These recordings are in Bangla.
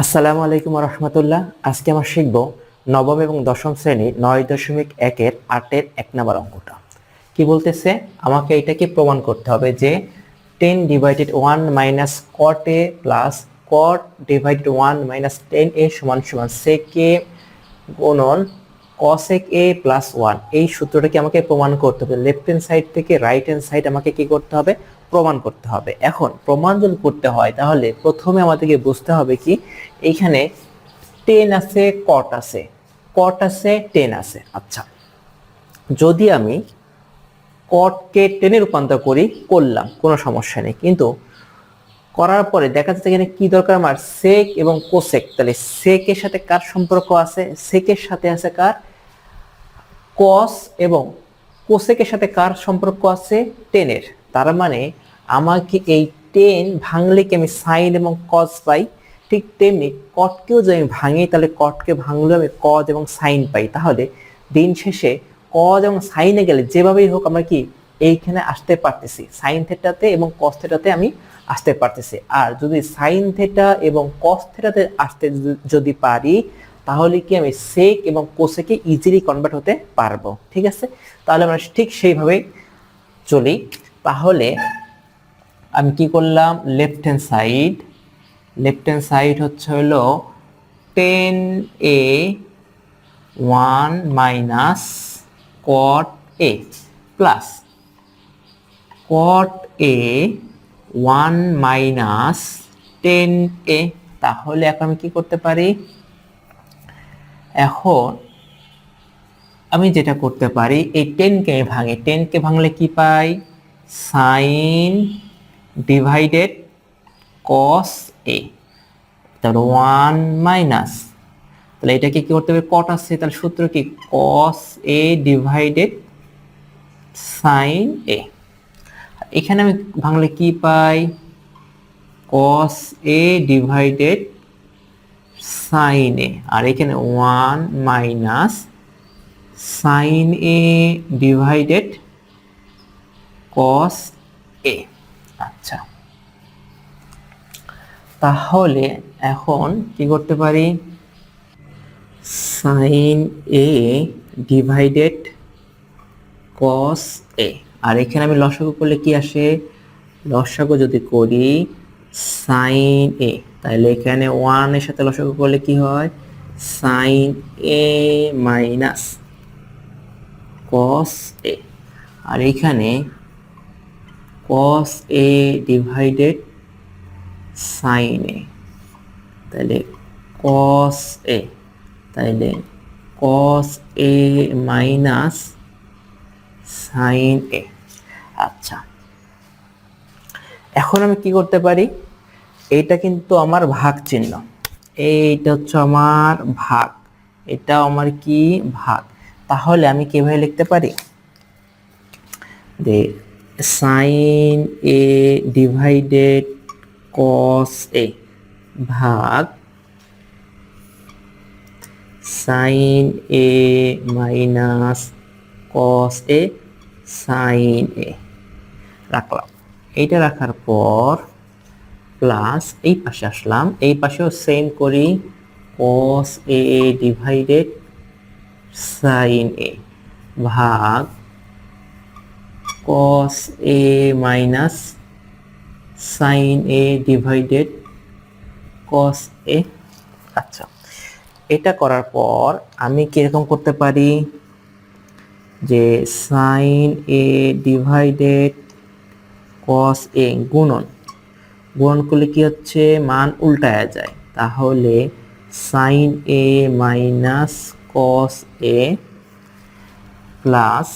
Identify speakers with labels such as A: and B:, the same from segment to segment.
A: আসসালামু আলাইকুম রহমতুল্লাহ। আজকে আমরা শিখব নবম এবং দশম শ্রেণীর 9.1-এর 8-এর 1 নম্বর অঙ্কটা। কি বলতেছে, আমাকে এটাকে প্রমাণ করতে হবে যে 10 divided 1 minus cot a plus cot divided 1 minus 10a সমান সমান sec a গুণন cosec a প্লাস 1। এই সূত্রটাকে আমাকে প্রমাণ করতে হবে। লেফট হ্যান্ড সাইড থেকে রাইট হ্যান্ড সাইড আমাকে কি করতে হবে, প্রমাণ করতে হবে। এখন প্রমাণ যদি করতে হয় তাহলে প্রথমে আমাদেরকে বুঝতে হবে কি এইখানে 10 আছে, কট আছে 10 আছে। আচ্ছা, যদি আমি কটকে 10 এ রূপান্তর করলাম কোনো সমস্যা নেই, কিন্তু করার পরে দেখা যাচ্ছে এখানে কি দরকার আমার, সেক এবং কোসেক। তাহলে সেকের সাথে কার সম্পর্ক আছে, সেকের সাথে আছে কার, কস, এবং কোসেকের সাথে কার সম্পর্ক আছে, 10 এর। তার মানে আমাকে এই 10 ভাঙলে কি আমি সাইন এবং কস পাই, ঠিক তেমনি কটকেও যদি আমি ভাঙি তাহলে কটকে ভাঙলে আমি কজ এবং সাইন পাই। তাহলে দিন শেষে কজ এবং সাইনে গেলে যেভাবেই হোক আমরা কি এইখানে আসতে পারতেছি, সাইন থেটাতে এবং কস থেটাতে আমি আসতে পারতেছি। আর যদি সাইন থেটা এবং কস থেটাতে আসতে যদি পারি তাহলে কি আমি সেক এবং কোসেকে ইজিলি কনভার্ট হতে পারবো। ঠিক আছে, তাহলে আমরা ঠিক সেইভাবে চলি। তাহলে আমি কি করলাম, লেফট হ্যান্ড সাইড হচ্ছে হলো 10a 1 minus caught a plus cot a 1 minus 10a। তাহলে এখন আমি কি করতে পারি, এখন আমি যেটা করতে পারি এই 10 কে ভাঙে, 10 কে ভাঙলে কি পাই, সাইন ডিভাইডেড কস এ, তাহলে 1 মাইনাস, তাহলে এটাকে কি করতে হবে, কট আছে তাহলে সূত্র কি কস এ ডিভাইডেড সাইন এ। এখানে আমি ভাঙলে কি পাই, কস এ ডিভাইডেড সাইন এ, আর এখানে 1 মাইনাস সাইন এ ডিভাইডেড কস এ। আচ্ছা, তাহলে এখন কি করতে পারি, সাইন এ ডিভাইডেড কস এ, আর এখানে আমি লসাগু করলে কি আসে, লসাগু যদি করি সাইন এ, তাহলে এখানে 1 এর সাথে লসাগু করলে কি হয়, সাইন এ মাইনাস কস এ, আর এখানে কস এ ডিভাইডেড সাইন এ, তাহলে কস এ, তাহলে কস এ মাইনাস সাইন এ। আচ্ছা, এখন আমি কি করতে পারি, এটা কিন্তু আমার ভাগ চিহ্ন, এইটা হচ্ছে আমার ভাগ, এটা আমার কি ভাগ। তাহলে আমি কিভাবে লিখতে পারি যে সাইন এ ডিভাইডেড কস এ ভাগ সাইন এ মাইনাস কস এ সাইন এ রাখলাম। এইটা রাখার পর প্লাস এই পাশে আসলাম, এই পাশেও সেম করি, কস এ ডিভাইডেড সাইন এ ভাগ কস এ মাইনাস সাইন এ ডিভাইডেড কস এ। আচ্ছা, এটা করার পর আমি কিরকম করতে পারি, যে সাইন এ ডিভাইডেড কস এ গুণন করলে কি হচ্ছে, মান উল্টায়া যায়। তাহলে সাইন এ মাইনাস কস এ প্লাস,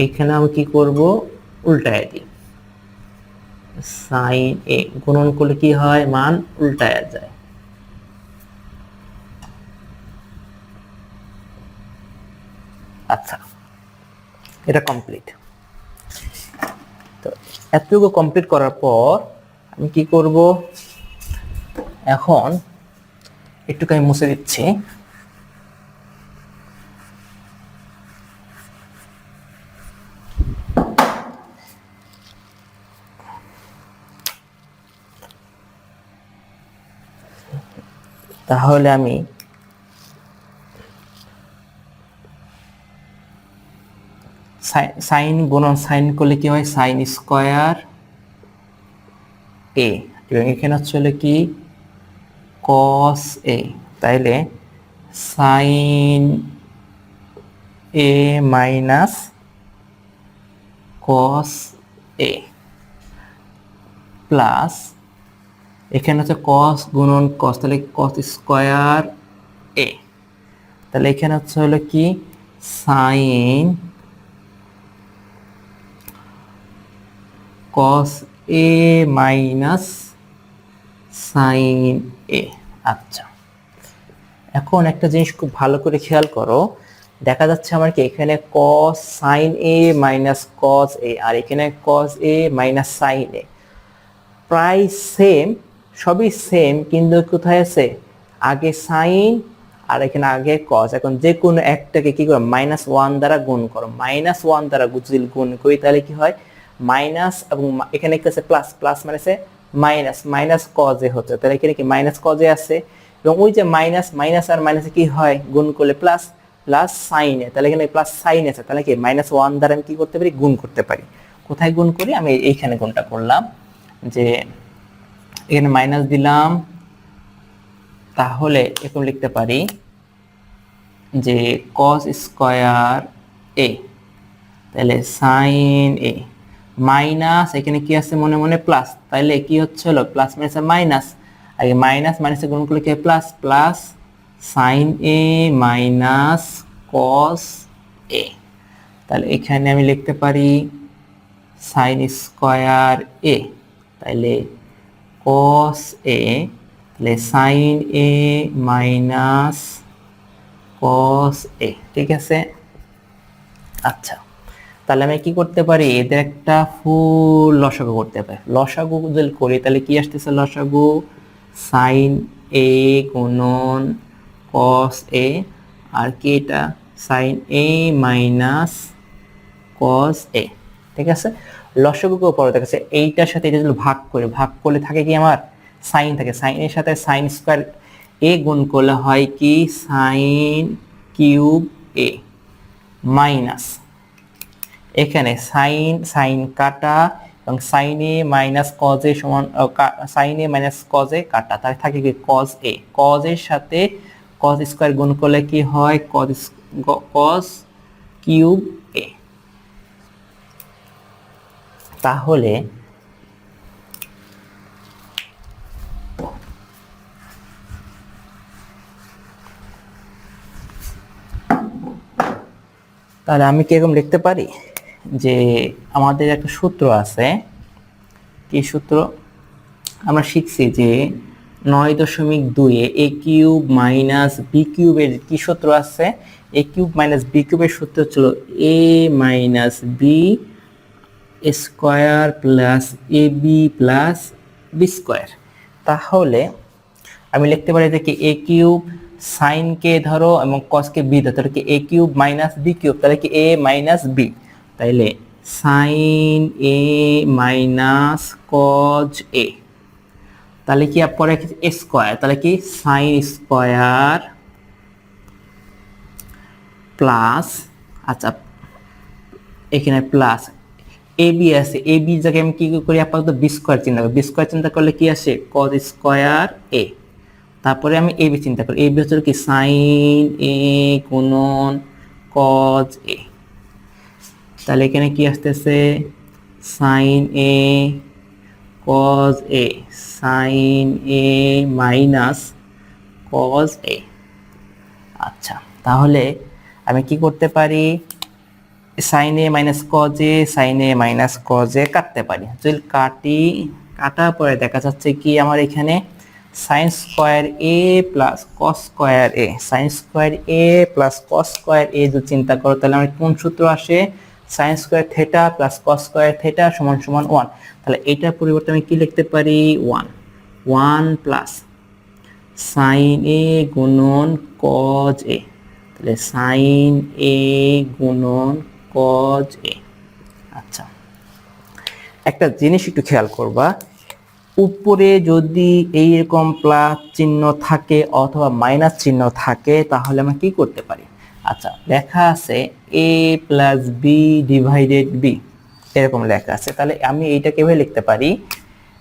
A: এখানে আমি কি করব, উল্টায়া দিই, সাইন এ গুণন করলে কি হয়, মান উল্টায়া যায়। আচ্ছা, এটা কমপ্লিট। তো এতটুকু কমপ্লিট করার পর আমি কি করব, এখন একটু আমি মুছে দিচ্ছি। তাহলে আমি সাইন গুণন সাইন করলে কি হয়, সাইন স্কয়ার এ, এবং এখানে হচ্ছে হলো কি কস এ, তাইলে সাইন এ মাইনাস কস এ প্লাস এখানে হচ্ছে কস গুণন কস, তাহলে কস স্কয়ার এ, তাহলে এখানে হচ্ছে হলো কি সাইন কস এ মাইনাস সাইন এ। আচ্ছা, এখন একটা জিনিস খুব ভালো করে খেয়াল করো, দেখা যাচ্ছে আমার কি এখানে কস সাইন এ মাইনাস কস এ, আর এখানে কস এ মাইনাস সাইন এ, প্রায় সেম, সবই সেম, কিন্তু কোথায় আছে আগে সাইন আর এখানে আগে কস। এখন যে কোনো একটাকে কি করো, -1 দ্বারা গুণ করো, -1 দ্বারা যদি গুণ করি তাহলে কি হয়, মাইনাস এবং এখানে কি আছে প্লাস, প্লাস মানে মাইনাস, মাইনাস কজ এ হচ্ছে, তাহলে এখানে কি মাইনাস কজ এ আছে, এবং ওই যে মাইনাস মাইনাস আর মাইনাসে কি হয় গুণ করলে প্লাস, প্লাস সাইন এ, তাহলে এখানে প্লাস সাইন আছে, তাহলে কি -1 দ্বারা আমি কি করতে পারি, গুণ করতে পারি। কোথায় গুণ করি, আমি এইখানে গুণটা করলাম, যে এখানে মাইনাস দিলাম, তাহলে এরকম লিখতে পারি যে কস স্কয়ার এ, তাহলে সাইন এ মাইনাস এখানে কি আছে মনে মনে প্লাস, তাহলে কি হচ্ছে হলো প্লাস মাইনাস মাইনাস, আগে মাইনাস মাইনাসে গুণ করলে কি প্লাস, প্লাস সাইন এ মাইনাস কস এ, তাহলে এখানে আমি লিখতে পারি সাইন স্কয়ার এ, তাহলে কস এ, তাহলে সাইন এ মাইনাস কস এ, ঠিক আছে। আচ্ছা, তাহলে আমি কি করতে পারি, এদের একটা ফুল লসাগু করতে পারি। লসাগু যদি করি তাহলে কি আসতেছে, লসাগু সাইন এ গুণন কস এ, আর কি এটা সাইন এ মাইনাস কস এ, ঠিক আছে। লসাগুকে পরে দেখাচ্ছে এইটার সাথে এটা যদি ভাগ করে, ভাগ করলে থাকে কি আমার সাইন থাকে, সাইনের সাথে সাইন স্কয়ার এ গুণ করলে হয় কি সাইন কিউব এ মাইনাস এখানে সাইন সাইন কাটা এবং sine A minus cos a সমান sine A minus cos a কাটা, তাহলে থাকে কি কজ এ, কজ এর সাথে কজ স্কয়ার গুণ করলে কি হয় কজ কিউব এ। তাহলে তাহলে আমি কিরকম লিখতে পারি, যে আমাদের একটা সূত্র আছে, কি সূত্র আমরা শিখছি যে 9.2 এ এ কিউব মাইনাস বি কিউবের কি সূত্র আছে, এ কিউব মাইনাস বি কিউবের সূত্র ছিল এ minus B square plus A B plus B square. তাহলে আমি লিখতে পারি যে কি এ কিউব সাইন কে ধরো এবং কস কে বি ধরো, তাহলে কি A cube minus B cube, তাহলে কি এ মাইনাস বি, তাইলে sine A minus cos A, তাহলে কি পরে স্কয়ার, তাহলে কি সাইন স্কয়ার প্লাস, আচ্ছা এখানে প্লাস এ বি আছে, এ বি জায়গায় আমি কি করি আপাতত বি স্কয়ার চিন্তা করি, বি স্কয়ার চিন্তা করলে কি আসে কজ স্কয়ার এ, তারপরে আমি এ বি চিন্তা করি, এ বি হচ্ছে কি সাইন এ গুণন কজ এ, তাহলে এখানে কি আসতেছে sine A cos A, sine A minus cos A. আচ্ছা, তাহলে আমি কি করতে পারি, sine A minus cos A, sine A minus cos A কাটতে পারি, যদি কাটি, কাটার পরে দেখা যাচ্ছে কি আমার এখানে সাইন স্কয়ার এ প্লাস কস স্কয়ার এ, সাইন স্কয়ার এ প্লাস কস স্কয়ার এ যদি চিন্তা করো তাহলে আমার কোন সূত্র আসে, sine square theta plus cos square theta সমান সমান 1, তাহলে এটার পরিবর্তে আমি কি লিখতে পারি 1 প্লাস সাইন এ গুণন কজ এ, তাহলে সাইন এ গুণন কজ এ। আচ্ছা, একটা জিনিস একটু খেয়াল করবা, উপরে যদি এইরকম প্লাস চিহ্ন থাকে অথবা মাইনাস চিহ্ন থাকে তাহলে আমরা কি করতে পারি? আচ্ছা, লেখা আছে a plus B divided B, এরকম লেখা আছে। তাহলে আমি এইটাকে এভাবে লিখতে পারি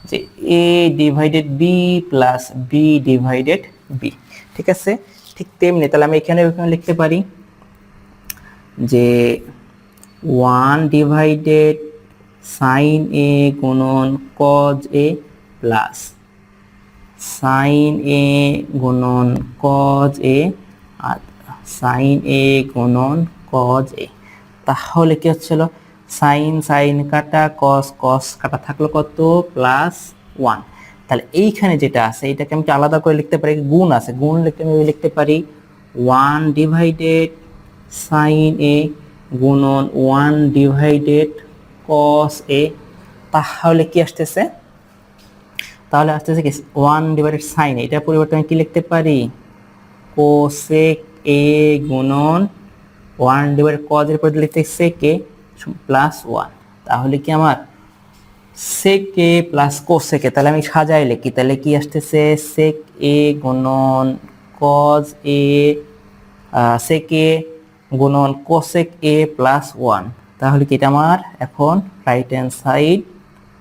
A: যে a divided B plus B divided B. ঠিক আছে, ঠিক তেমনি তাহলে আমি এখানে লিখতে পারি যে 1 ডিভাইডেড সাইন এ গুণন কজ এ প্লাস সাইন এ গুণন কজ এ আর সাইন এ গুণন কজ এ। তাহলে কি হচ্ছিল, সাইন সাইন কাটা কস কস কাটা থাকলো কত, প্লাস 1। তাহলে এইখানে যেটা আছে এটাকে আমি আলাদা করে লিখতে পারি, গুণ আছে, গুণ লিখতে পারি 1 ডিভাইডেড সাইন এ গুণন 1 ডিভাইডেড কস এ। তাহলে কি আসতেছে, তাহলে আসতেছে কি 1 ডিভাইডেড সাইন, এটা পরিবর্তে আমি কি লিখতে পারি, কোসেক এ গুণন 1 ডিভাইডেড কজ এর পরিবর্তে লিখতে সেক এ প্লাস 1। তাহলে কি আমার সেক এ প্লাস কোসেক এ, তাহলে আমি সাজাই লিখি, তাহলে কি আসতেছে সেক এ গুণন কজ এ সেক এ গুণন কোসেক এ প্লাস 1। তাহলে কি এটা আমার এখন রাইট হ্যান্ড সাইড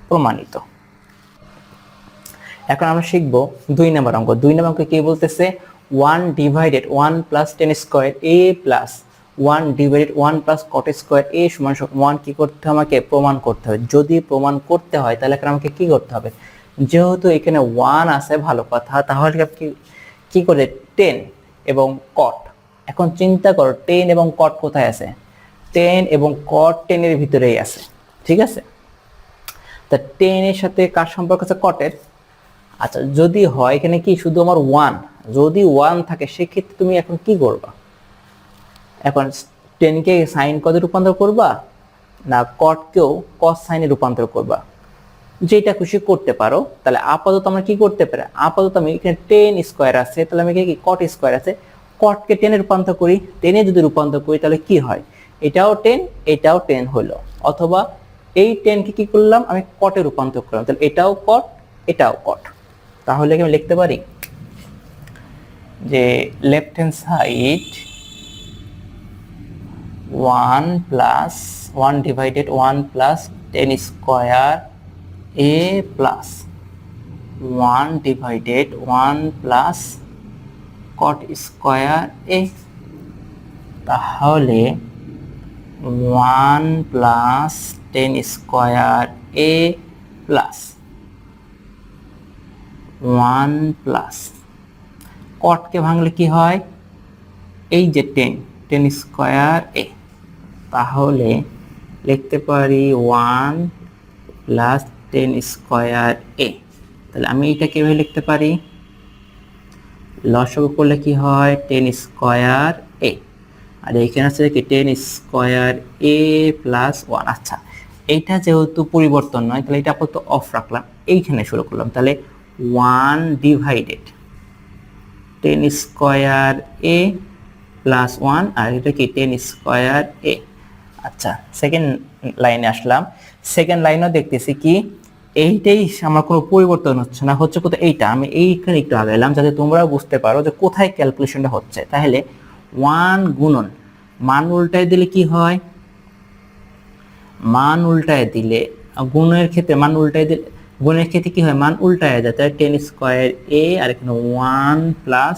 A: প্রমাণিত। এখন আমরা শিখব 2 নম্বর অঙ্ক। 2 নম্বর অঙ্কে কি বলতেছে, 1 divided 1 plus tan square a plus 1 divided 1 plus cot square a সমান 1 কি করতে হবে, আমাকে প্রমাণ করতে হবে। যদি প্রমাণ করতে হয় তাহলে এখন আমাকে কি করতে হবে, যেহেতু এখানে 1 আছে ভালো কথা, তাহলে কি করে 10 এবং কট। এখন চিন্তা করো 10 এবং কট কোথায় আছে, 10 এবং কট 10 এর ভিতরেই আছে। ঠিক আছে, তা 10 এর সাথে কার সম্পর্ক আছে, কটের। আচ্ছা, যদি হয় এখানে কি শুধু আমার 1, যদি 1 থাকে সেক্ষেত্রে তুমি এখন কি করবা, এখন 10 কে সাইন কজে রূপান্তর করবা না কটকেও কস সাইনে রূপান্তর করবা, যেটা খুশি করতে পারো। তাহলে আপাতত আমরা কি করতে পারি, আপাতত আমি এখানে 10 স্কয়ার আছে, তাহলে আমি কি কট স্কয়ার আছে, কটকে 10 এ রূপান্তর করি, 10 এ যদি রূপান্তর করি তাহলে কি হয়, এটাও 10 এটাও 10 হলো। অথবা এই 10 কে কি করলাম আমি কটে রূপান্তর করলাম, তাহলে এটাও কট এটাও কট। তাহলে আমি লিখতে পারি যে left hand side 1 plus 1 divided 1 plus 10 square a plus 1 divided 1 plus cot square a। তাহলে 1 plus 10 square a plus 1 plus কটকে ভাঙলে কি হয়, এই যে 10 স্কয়ার a। তাহলে লিখতে পারি 1 প্লাস 10 স্কয়ার a। তাহলে আমি এটাকে এভাবে লিখতে পারি, লসাগু করলে কি হয় 10 স্কয়ার a, আর এইখানে আছে কি 10 স্কয়ার a প্লাস 1। আচ্ছা, এইটা যেহেতু পরিবর্তন নয় তাহলে এটা আপাতত অফ রাখলাম, এইখানে শুরু করলাম। তাহলে 1 ডিভাইডেড 10 স্কয়ার a প্লাস 1, আর এটা কি 10 স্কয়ার a। আচ্ছা, সেকেন্ড লাইনে আসলাম। সেকেন্ড লাইনও দেখতেছি কি এইটাই আমার কোনো পরিবর্তন হচ্ছে না, হচ্ছে কোথায় এইটা, আমি এইখানে একটু আগাইলাম যাতে তোমরাও বুঝতে পারো যে কোথায় ক্যালকুলেশনটা হচ্ছে। তাহলে 1 গুণন মান উল্টায় দিলে কি হয়, মান উল্টায় দিলে গুণের ক্ষেত্রে মান উল্টায় দিলে গুণের ক্ষেত্রে কি হয়, মান উল্টায় যায়, তাহলে 10 স্কয়ার a আর এখানে 1 প্লাস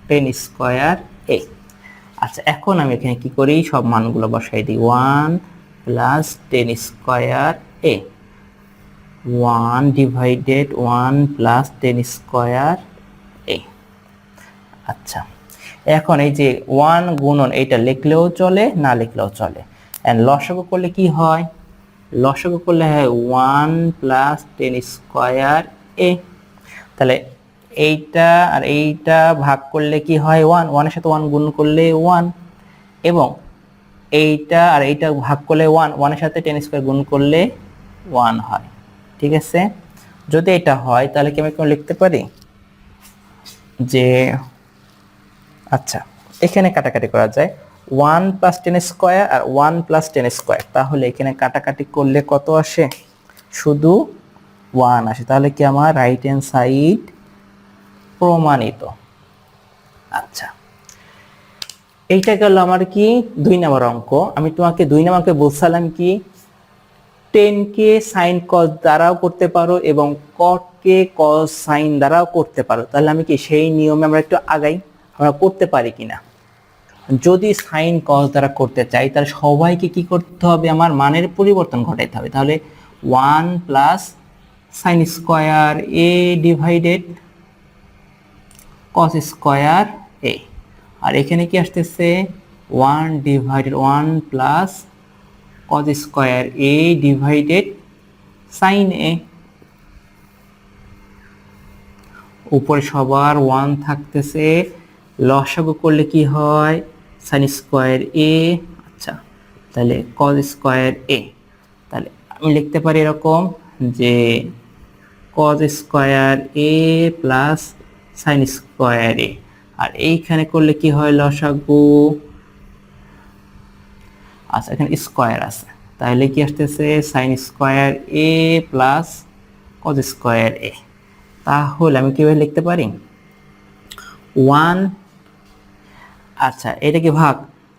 A: 10 স্কয়ার a। আচ্ছা, এখন আমি এখানে কি করি, সব মানগুলো বসাই দিই, 1 plus 10 square a, 1 divided 1 plus 10 square a। আচ্ছা, এখন এই যে 1 গুণন এটা লিখলেও চলে না লিখলেও চলে, এন্ড লসাগু করলে কি হয়, লসাগু করলে হয় 1 প্লাস 10 স্কয়ার a। তাহলে এইটা আর এইটা ভাগ করলে কি হয় 1, 1 এর সাথে 1 গুণ করলে 1, এবং এইটা আর এইটা ভাগ করলে 1, 1 এর সাথে 10 স্কয়ার গুণ করলে 1 হয়। ঠিক আছে, যদি এটা হয় তাহলে কি আমি লিখতে পারি যে, আচ্ছা এখানে কাটাকাটি করা যায়, 1 প্লাস 10 স্কয়ার আর 1 প্লাস 10 স্কয়ার, তাহলে এখানে কাটাকাটি করলে কত আসে, শুধু 1 আসে, তাহলে কি আমার রাইট হ্যান্ড সাইড প্রমাণিত। আচ্ছা, এইটা গেল আমার কি 2 নম্বর অঙ্ক। আমি তোমাকে 2 নম্বরকে বলছিলাম কি 10 কে সাইন কস দ্বারাও করতে পারো এবং কট কে কস সাইন দ্বারাও করতে পারো। তাহলে আমি কি সেই নিয়মে আমরা একটু আগাই, আমরা করতে পারি কিনা। যদি সাইন কস দ্বারা করতে চাই তাহলে সবাইকে কি করতে হবে, আমার মানের পরিবর্তন ঘটাইতে হবে। তাহলে 1 প্লাস সাইন স্কোয়ার এ ডিভাইডেড কস স্কোয়ার এ, আর এখানে কি আসতেছে 1 ডিভাইডেড 1 প্লাস কস স্কোয়ার এ ডিভাইডেড সাইন এ। উপরে সবার 1 থাকতেছে, লসাগু করলে কি হয় সাইন স্কোয়ার এ। আচ্ছা, তাহলে কস স্কোয়ার এ, তাহলে আমি লিখতে পারি এরকম যে কস square a plus sine square এ, আর এইখানে করলে কি হয় লসাগু। আচ্ছা, এখানে স্কোয়ার আছে, তাহলে কি আসতেছে sine square a plus cos square এ। তাহলে আমি কিভাবে লিখতে পারি 1, আচ্ছা এটাকে ভাগ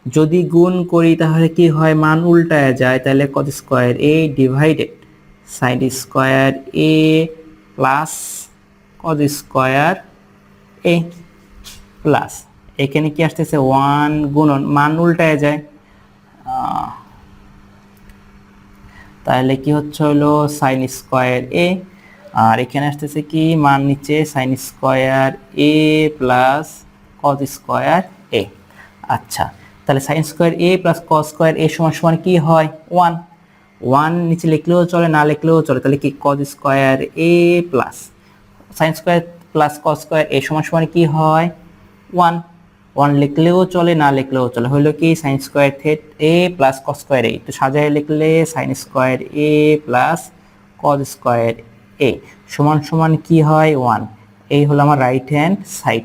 A: যদি গুণ করি তাহলে কি হয় মান উল্টায় যায়, তাহলে কস square A divided sine square a plus cos square a plus এখানে কি আসতেছে 1 গুণন মান উল্টায় যায়, তাহলে কি হচ্ছে হলো সাইন স্কোয়ার এ, আর এখানে আসতেছে কি মান নিচে sine square a plus cos square এ। আচ্ছা, তাহলে sine square a plus cos square a সমান সমান কি হয় 1, 1 নিচে লিখলেও চলে না লিখলেও চলে, তাহলে কি cos square a plus sine square plus cos square a সমান সমান কি হয় 1, 1 লিখলেও চলে না লিখলেও চলে, হলো কি sine square a plus cos square এ, তো সাজায় লিখলে sine square a plus cos square a সমান সমান কি হয় 1। এই হলো আমার রাইট হ্যান্ড সাইড